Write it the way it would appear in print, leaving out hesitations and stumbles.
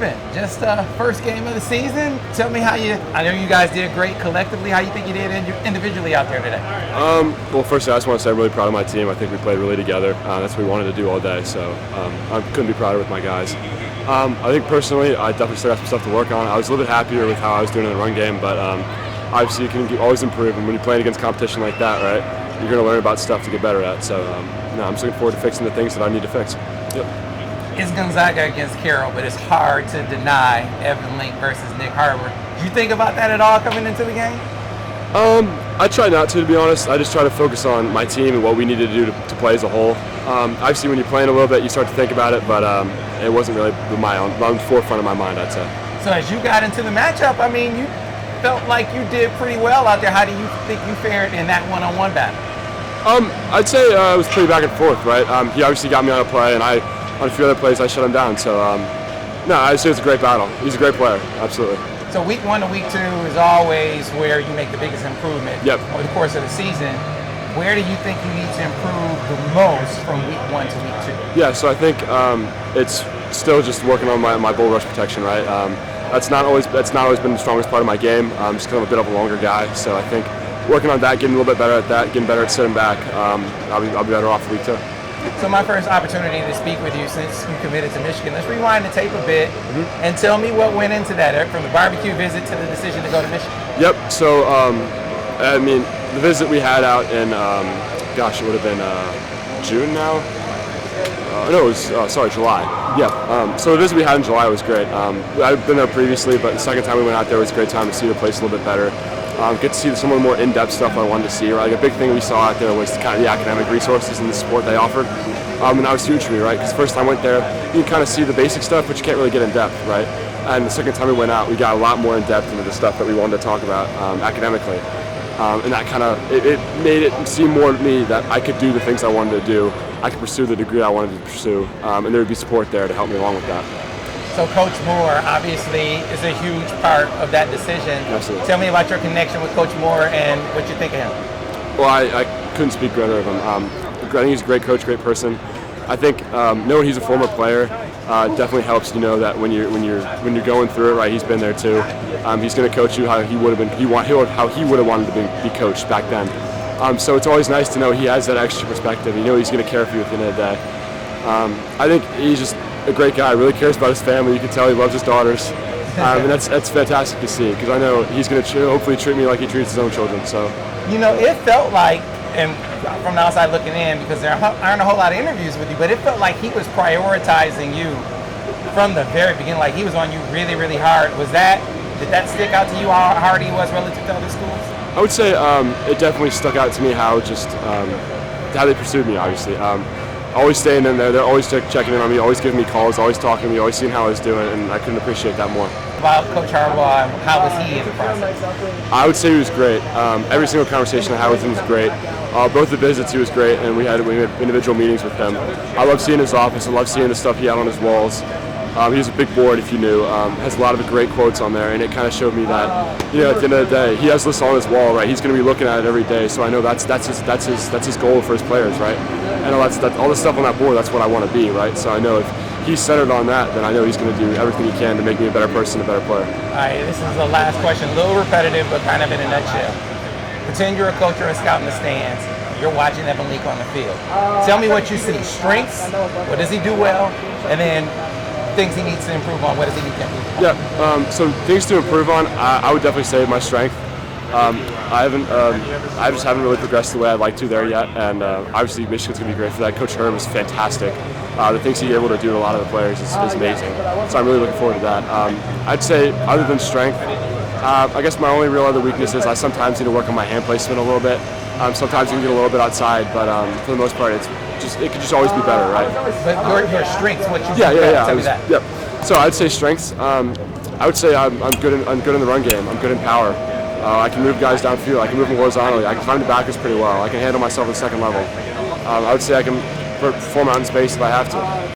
been? Just first game of the season. Tell me how I know you guys did great collectively. How you think you did individually out there today? Well, first, I just want to say I'm really proud of my team. I think we played really together. That's what we wanted to do all day, so I couldn't be prouder with my guys. I think personally, I definitely still got some stuff to work on. I was a little bit happier with how I was doing in the run game, but obviously you can always improve, and when you're playing against competition like that, right, you're going to learn about stuff to get better at. So I'm just looking forward to fixing the things that I need to fix. Yep. It's Gonzaga against Carroll, but it's hard to deny Evan Link versus Nyckoles Harbor. Did you think about that at all coming into the game? I try not to be honest. I just try to focus on my team and what we need to do to play as a whole. Obviously, when you're playing a little bit, you start to think about it, but it wasn't really on the forefront of my mind, I'd say. So as you got into the matchup, I mean, you felt like you did pretty well out there. How do you think you fared in that one-on-one battle? I'd say it was pretty back and forth, right? He obviously got me on a play, and on a few other plays, I shut him down. So, no, I'd say it was a great battle. He's a great player, absolutely. So week 1 to week 2 is always where you make the biggest improvement over the course of the season. Where do you think you need to improve the most from week 1 to week 2? Yeah, so I think it's still just working on my bull rush protection, right? That's not always been the strongest part of my game. I'm just kind of a bit of a longer guy, so I think working on that, getting a little bit better at that, getting better at sitting back, I'll be better off for week 2. So my first opportunity to speak with you since you committed to Michigan. Let's rewind the tape a bit and tell me what went into that, from the barbecue visit to the decision to go to Michigan. Yep. So, I mean, the visit we had out in, gosh, it would have been June now. No, it was July. Yeah. So the visit we had in July was great. I've been there previously, but the second time we went out there was a great time to see the place a little bit better. Get to see some of the more in-depth stuff I wanted to see. Right? Like a big thing we saw out there was kind of the academic resources and the support they offered, and that was huge for me, right? Because first time I went there, you can kind of see the basic stuff, but you can't really get in depth, right? And the second time we went out, we got a lot more in depth into the stuff that we wanted to talk about academically, and that kind of it made it seem more to me that I could do the things I wanted to do. I could pursue the degree I wanted to pursue, and there would be support there to help me along with that. So Coach Moore obviously is a huge part of that decision. Absolutely. Tell me about your connection with Coach Moore and what you think of him. Well, I couldn't speak better of him. I think he's a great coach, great person. I think knowing he's a former player definitely helps. You know that when you're going through it, right? He's been there too. He's going to coach you how he would have been. How he would have wanted to be coached back then. So it's always nice to know he has that extra perspective. You know he's going to care for you at the end of the day. I think he's just a great guy, really cares about his family. You can tell he loves his daughters, and that's fantastic to see, because I know he's going to hopefully treat me like he treats his own children. So, you know, it felt like, and from the outside looking in, because there aren't a whole lot of interviews with you, but it felt like he was prioritizing you from the very beginning. Like he was on you really, really hard. Did that stick out to you how hard he was relative to other schools? I would say it definitely stuck out to me how they pursued me. Obviously. Always staying in there. They're always checking in on me, always giving me calls, always talking to me, always seeing how I was doing, and I couldn't appreciate that more. About Coach Harbaugh, how was he in the process? I would say he was great. Every single conversation I had with him was great. Both the visits he was great, and we had individual meetings with him. I love seeing his office. I love seeing the stuff he had on his walls. He has a big board, if you knew. Has a lot of great quotes on there, and it kind of showed me that, you know, at the end of the day, he has this on his wall, right? He's going to be looking at it every day, so I know that's his goal for his players, right? I know that's all the stuff on that board. That's what I want to be, right? So I know if he's centered on that, then I know he's going to do everything he can to make me a better person, a better player. All right, this is the last question, a little repetitive, but kind of in a nutshell. Pretend you're a coach or a scout in the stands. You're watching Evan Link on the field. Tell me what you see. Strengths. What does he do well? And then things he needs to improve on. What does he need to improve on? Yeah. So things to improve on. I would definitely say my strength. I just haven't really progressed the way I'd like to there yet, and obviously Michigan's going to be great for that. Coach Herb is fantastic. The things he's able to do to a lot of the players is amazing. So I'm really looking forward to that. I'd say other than strength, I guess my only real other weakness is I sometimes need to work on my hand placement a little bit. Sometimes you can get a little bit outside, but for the most part, it could just always be better, right? But your strengths, what you tell me that. Yep. So I'd say strengths. I would say I'm good in the run game. I'm good in power. I can move guys downfield. I can move them horizontally. I can climb the backers pretty well. I can handle myself at the second level. I would say I can perform out in space if I have to.